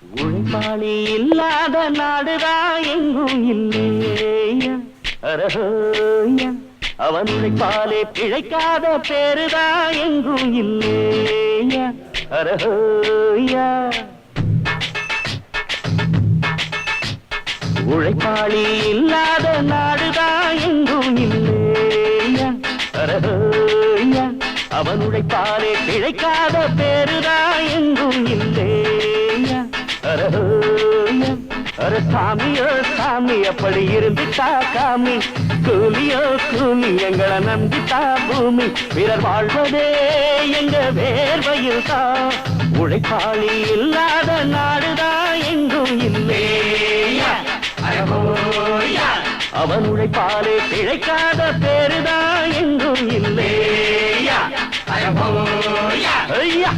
உழைப்பாளி இல்லாத நாடுதான் எங்கும் இல்லையா அரஹோயா அவன் உழைப்பாலே பிழைக்காத பேருதான் எங்கும் இல்லையா அரஹோயா உழைப்பாளி இல்லாத நாடுதான் எங்கும் இல்லையா அரஹோயா அவன் உழைப்பாலே பிழைக்காத பேருதான் எங்கும் இல்லையா அரஹோயா அர சாமியோ சாமி அப்படி இருந்துட்டா காமி கூலியோ கூலி எங்களை நம்பித்தா பூமி பிறர் வாழ்வதே எங்க வேர்வையில் தான் உழைப்பாளி இல்லாத நாடுதான் எங்கும் இல்லையா அவன் உழைப்பாலே பிழைக்காத பேருதான் எங்கும் இல்லையா ஐயா